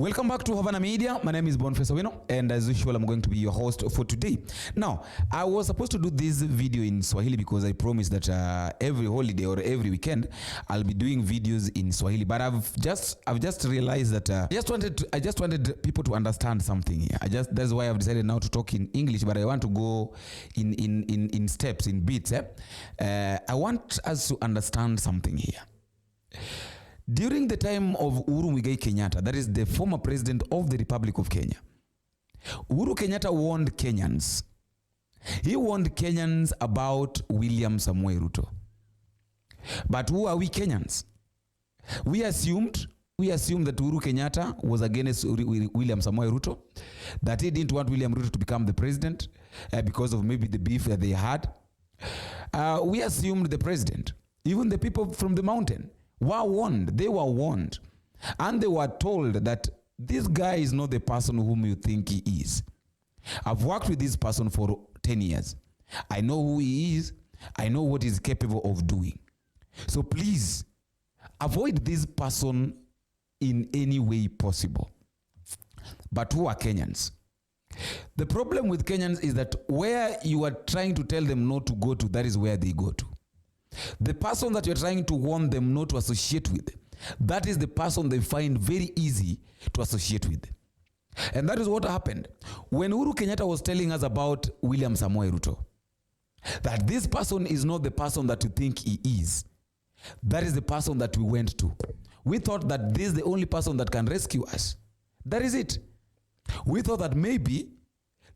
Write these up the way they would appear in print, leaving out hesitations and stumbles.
Welcome back to Havana Media. My name is Boniface Owino, and as usual, I'm going to be your host for today. Now, I was supposed to do this video in Swahili because I promised that every holiday or every weekend I'll be doing videos in Swahili. But I've just realized that I just wanted people to understand something here. That's why I've decided now to talk in English, but I want to go in steps, in beats. I want us to understand something here. During the time of Uhuru Kenyatta, that is the former president of the Republic of Kenya, Uhuru Kenyatta warned Kenyans. He warned Kenyans about William Samoei Ruto. But who are we Kenyans? We assumed that Uhuru Kenyatta was against William Samoei Ruto, that he didn't want William Ruto to become the president because of maybe the beef that they had. We assumed the president, even the people from the mountain, were warned. They were warned. And they were told that this guy is not the person whom you think he is. I've worked with this person for 10 years. I know who he is. I know what he's capable of doing. So please, avoid this person in any way possible. But who are Kenyans? The problem with Kenyans is that where you are trying to tell them not to go to, that is where they go to. The person that you're trying to warn them not to associate with, that is the person they find very easy to associate with. And that is what happened when Uhuru Kenyatta was telling us about William Samoei Ruto, that this person is not the person that you think he is. That is the person that we went to. We thought that this is the only person that can rescue us. That is it. We thought that maybe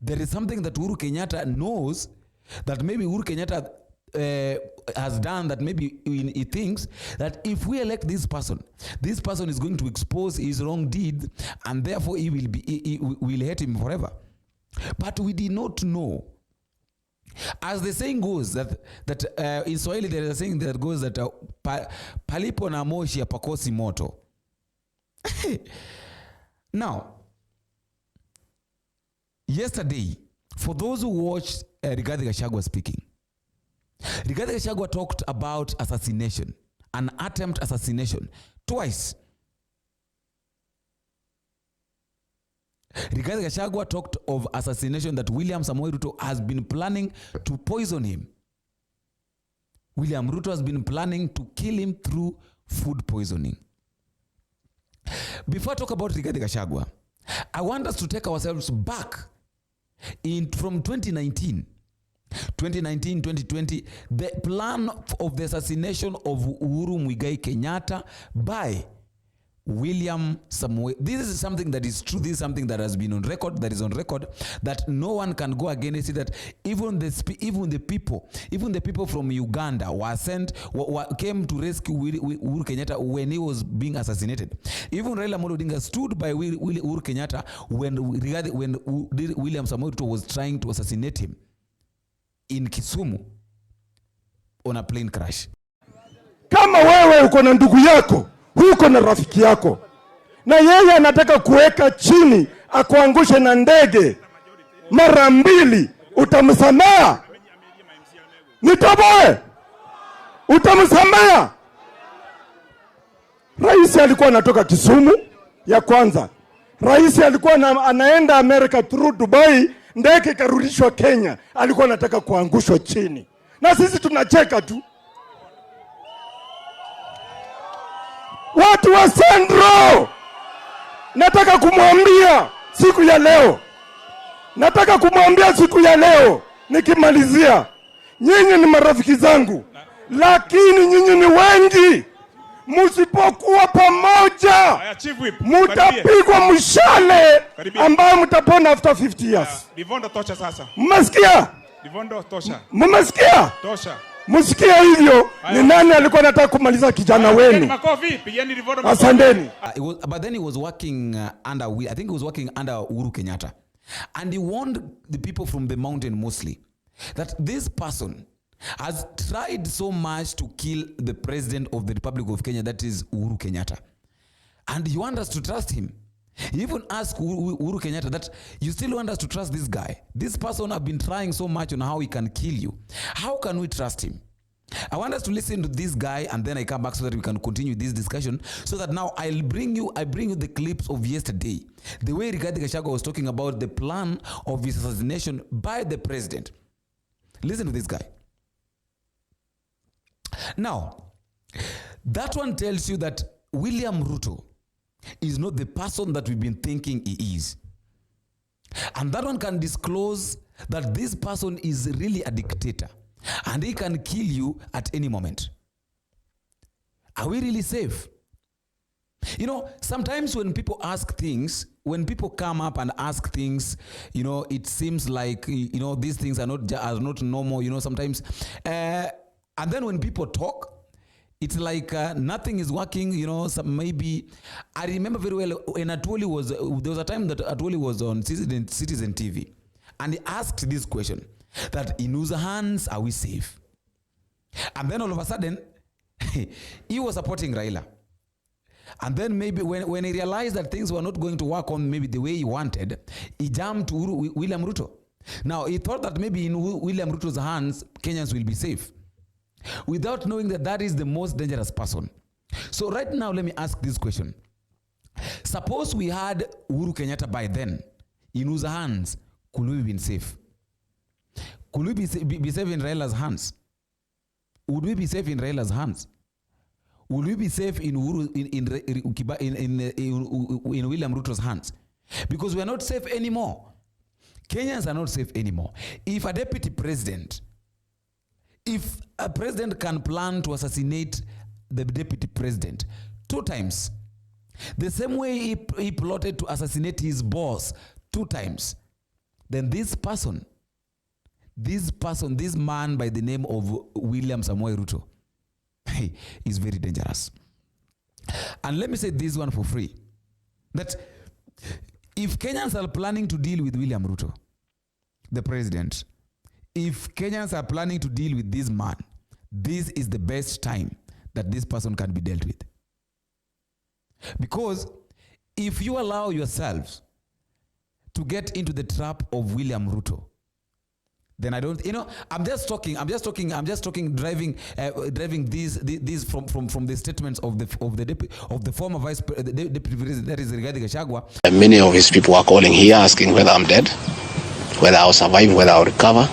there is something that Uhuru Kenyatta knows, that maybe Uhuru Kenyatta has done, that maybe he thinks that if we elect this person is going to expose his wrong deed, and therefore he will hate him forever. But we did not know. As the saying goes, that in Swahili there is a saying that goes that palipo na moshi hapakosi moto. Now, yesterday, for those who watched Rigathi Gachagua speaking, Rigathi Gachagua talked about assassination, an attempt assassination, twice. Rigathi Gachagua talked of assassination, that William Samoei Ruto has been planning to poison him. William Ruto has been planning to kill him through food poisoning. Before I talk about Rigathi Gachagua, I want us to take ourselves back from 2019, 2020, the plan of the assassination of Uhuru Muigai Kenyatta by William Samoei. This is something that is true. This is something that has been on record, that is on record, that no one can go against it. That even the people from Uganda were sent, came to rescue Uhuru Kenyatta when he was being assassinated. Even Raila Amolo Odinga stood by Uhuru Kenyatta when William Samoei Ruto was trying to assassinate him in Kisumu on a plane crash. Kama wewe uko na ndugu yako, uko na rafiki yako, na yeye anataka kuweka chini akuangushe na ndege mara mbili, utamsamea? Nitoboe? Utamsamea? Rais alikuwa anatoka Kisumu ya kwanza. Rais alikuwa anaenda America through Dubai, ndege karudishwa Kenya, alikuwa anataka kuangushwa chini. Na sisi tunacheka tu. Watu wa Sendro, nataka kumwambia siku ya leo, nikimalizia, nyinyi ni marafiki zangu, lakini nyinyi ni wengi. Msipokuwa pamoja, mutapigwa mshale ambao mtapona after 50 years. Livondo tosha sasa. Mmesikia? Livondo tosha. Mmesikia? Tosha. Msikia hivyo? Ni nani alikuwa anataka kumaliza kijana wenu? Asanteni. But then he was working I think he was working under Uhuru Kenyatta. And he warned the people from the mountain mostly that this person has tried so much to kill the president of the Republic of Kenya, that is Uhuru Kenyatta. And you want us to trust him. He even asked Uhuru Kenyatta that you still want us to trust this guy. This person have been trying so much on how he can kill you. How can we trust him? I want us to listen to this guy, and then I come back so that we can continue this discussion. So that now I bring you the clips of yesterday. The way Gachagua was talking about the plan of his assassination by the president. Listen to this guy. Now, that one tells you that William Ruto is not the person that we've been thinking he is. And that one can disclose that this person is really a dictator. And he can kill you at any moment. Are we really safe? You know, sometimes when people ask things, when people come up and ask things, you know, it seems like, you know, these things are not normal, you know, sometimes. And then when people talk, it's like nothing is working, you know, maybe. I remember very well when Atwoli was, there was a time that Atwoli was on Citizen TV. And he asked this question, that in whose hands are we safe? And then all of a sudden, he was supporting Raila. And then maybe when he realized that things were not going to work on maybe the way he wanted, he jumped to William Ruto. Now, he thought that maybe in William Ruto's hands, Kenyans will be safe, without knowing that that is the most dangerous person. So right now, let me ask this question. Suppose we had Uhuru Kenyatta by then, in whose hands could we have been safe? Could we be safe in Raila's hands? Would we be safe in Raila's hands? Would we be safe in William Ruto's hands? Because we are not safe anymore. Kenyans are not safe anymore. If a deputy president, if a president can plan to assassinate the deputy president 2 times, the same way he plotted to assassinate his boss 2 times, then this man by the name of William Samoei Ruto is very dangerous. And let me say this one for free, that if Kenyans are planning to deal with William Ruto, the president, if Kenyans are planning to deal with this man, this is the best time that this person can be dealt with. Because if you allow yourselves to get into the trap of William Ruto, then I don't, you know, I'm just talking, driving these from the statements of the former deputy president, that is Gachagua. Many of his people are calling here asking whether I'm dead, whether I'll survive, whether I'll recover.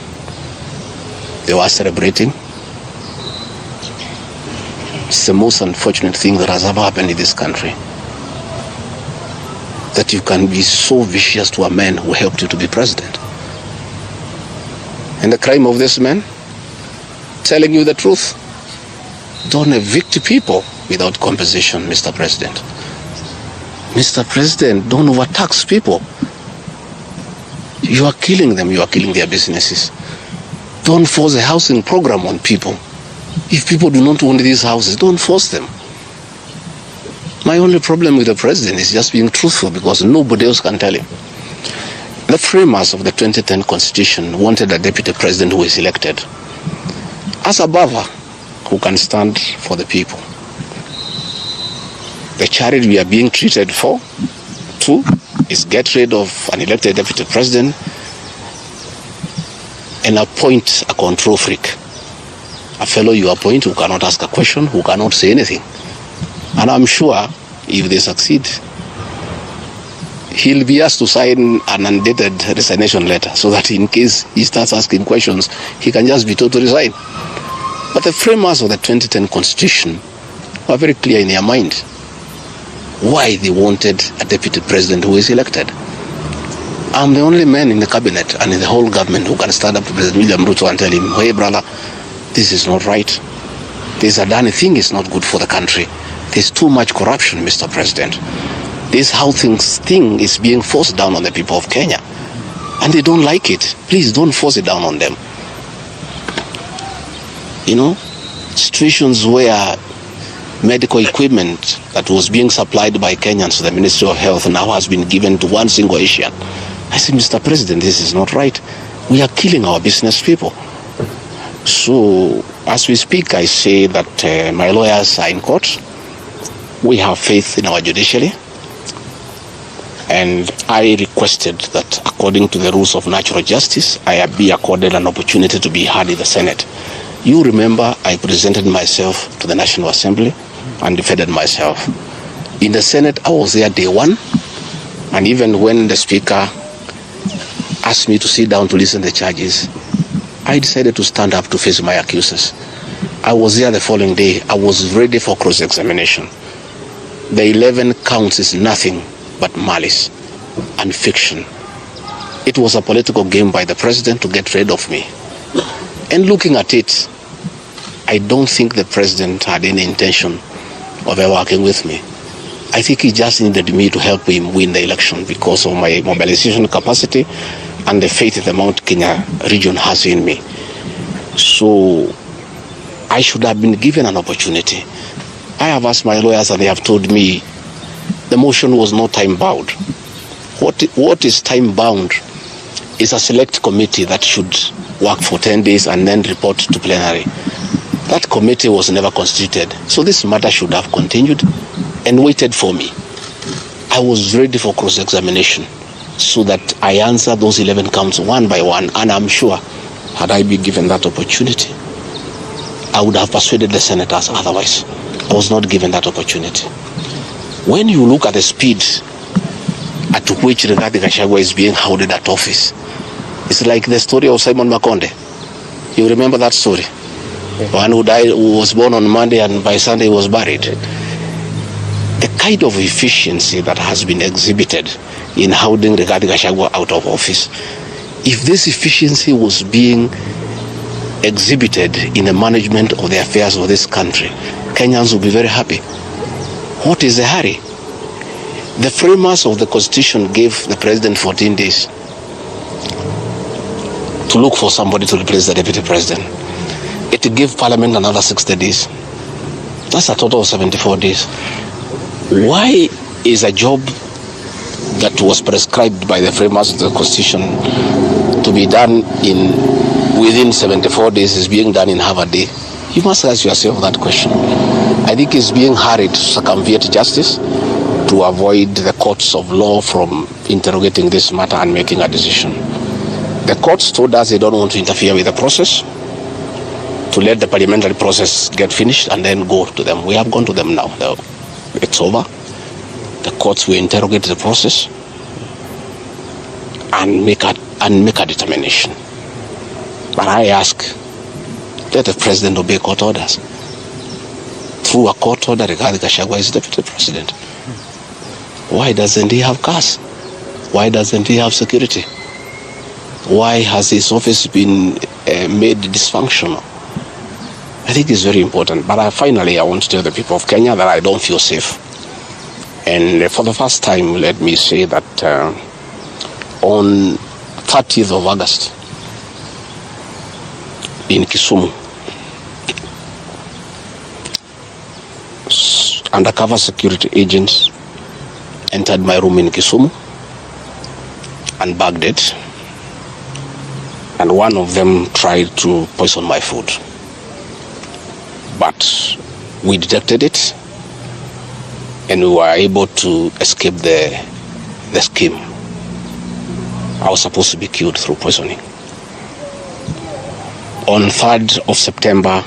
They were celebrating. It's the most unfortunate thing that has ever happened in this country. That you can be so vicious to a man who helped you to be president. And the crime of this man, telling you the truth. Don't evict people without compensation, Mr. President. Mr. President, don't overtax people. You are killing them, you are killing their businesses. Don't force a housing program on people. If people do not own these houses, don't force them. My only problem with the president is just being truthful, because nobody else can tell him. The framers of the 2010 Constitution wanted a deputy president who is elected as a buffer who can stand for the people. The charity we are being treated for, 2, is get rid of an elected deputy president and appoint a control freak. A fellow you appoint who cannot ask a question, who cannot say anything. And I'm sure if they succeed, he'll be asked to sign an undated resignation letter, so that in case he starts asking questions, he can just be told to resign. But the framers of the 2010 Constitution were very clear in their mind why they wanted a deputy president who is elected. I'm the only man in the cabinet and in the whole government who can stand up to President William Ruto and tell him, hey brother, this is not right. This Adani thing is not good for the country. There's too much corruption, Mr. President. This housing thing is being forced down on the people of Kenya. And they don't like it. Please don't force it down on them. You know, situations where medical equipment that was being supplied by Kenyans to the Ministry of Health now has been given to one single Asian. I say, Mr. President, this is not right. We are killing our business people. So, as we speak, I say that my lawyers are in court. We have faith in our judiciary. And I requested that according to the rules of natural justice, I be accorded an opportunity to be heard in the Senate. You remember I presented myself to the National Assembly and defended myself. In the Senate, I was there day one, and even when the Speaker asked me to sit down to listen to the charges, I decided to stand up to face my accusers. I was there the following day. I was ready for cross-examination. The 11 counts is nothing but malice and fiction. It was a political game by the president to get rid of me. And looking at it, I don't think the president had any intention of ever working with me. I think he just needed me to help him win the election because of my mobilization capacity and the faith the Mount Kenya region has in me. So I should have been given an opportunity. I have asked my lawyers and they have told me the motion was not time-bound. What is time-bound is a select committee that should work for 10 days and then report to plenary. That committee was never constituted. So this matter should have continued and waited for me. I was ready for cross-examination so that I answer those 11 counts one by one, and I'm sure had I been given that opportunity, I would have persuaded the senators otherwise. I was not given that opportunity. When you look at the speed at which Rigathi Gachagua is being hounded at office, it's like the story of Simon Makonde. You remember that story? One who died, who was born on Monday and by Sunday was buried. The kind of efficiency that has been exhibited in hounding Rigathi Gachagua out of office, if this efficiency was being exhibited in the management of the affairs of this country, Kenyans would be very happy. What is the hurry? The framers of the Constitution gave the president 14 days to look for somebody to replace the deputy president. It gave Parliament another 60 days. That's a total of 74 days. Why is a job that was prescribed by the framers of the Constitution to be done within 74 days is being done in half a day? You must ask yourself that question. I think it's being hurried to circumvent justice to avoid the courts of law from interrogating this matter and making a decision. The courts told us they don't want to interfere with the process, to let the parliamentary process get finished and then go to them. We have gone to them now. It's over. The courts will interrogate the process and make a determination. But I ask, let the president obey court orders. Through a court order, Rigathi Gachagua is deputy president. Why doesn't he have cars? Why doesn't he have security? Why has his office been made dysfunctional? I think it's very important. But finally, I want to tell the people of Kenya that I don't feel safe. And for the first time, let me say that on 30th of August in Kisumu, undercover security agents entered my room in Kisumu and bagged it. And one of them tried to poison my food. But we detected it and we were able to escape the scheme. I was supposed to be killed through poisoning. On 3rd of September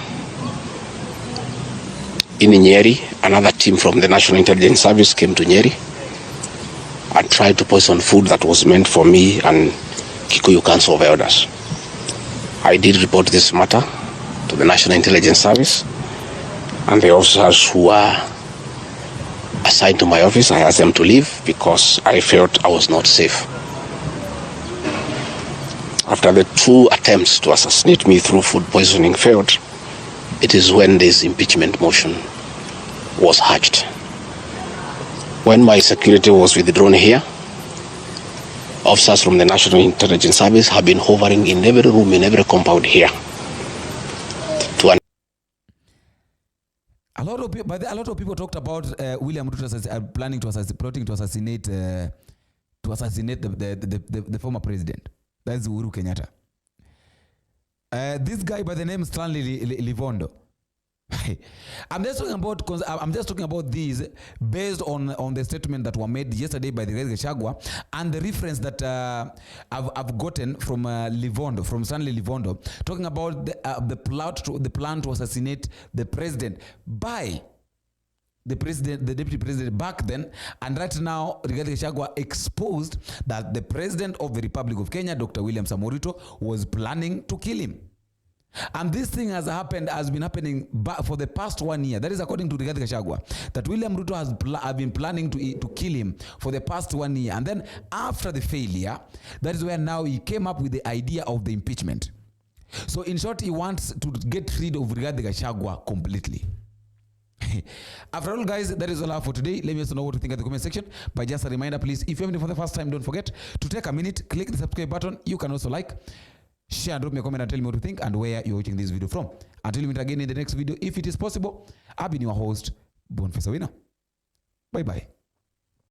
in Nyeri, another team from the National Intelligence Service came to Nyeri and tried to poison food that was meant for me and Kikuyu Council of Elders. I did report this matter to the National Intelligence Service, and the officers who were assigned to my office, I asked them to leave because I felt I was not safe. After the 2 attempts to assassinate me through food poisoning failed, it is when this impeachment motion was hatched. When my security was withdrawn here, officers from the National Intelligence Service have been hovering in every room, in every compound here. A lot of people talked about William Ruto plotting to assassinate the former president. That's Uhuru Kenyatta. This guy by the name Stanley Livondo, I'm just talking about these based on the statement that were made yesterday by the Gachagua and the reference that I've gotten from Livondo, from Stanley Livondo, talking about the plan to assassinate the president by the deputy president back then, and right now Rigathi Gachagua exposed that the president of the Republic of Kenya, Dr. William Samoei Ruto, was planning to kill him. And this thing has been happening for the past 1 year. That is according to Rigathi Gachagua, that William Ruto has been planning to kill him for the past 1 year. And then after the failure, that is where now he came up with the idea of the impeachment. So in short, he wants to get rid of Rigathi Gachagua completely. After all, guys, that is all I have for today. Let me also know what you think in the comment section. But just a reminder, please, if you're for the first time, don't forget to take a minute, click the subscribe button. You can also like, share, drop me a comment and tell me what you think and where you're watching this video from. Until we meet again in the next video, if it is possible, I've been your host, Boniface Owino. Bye-bye.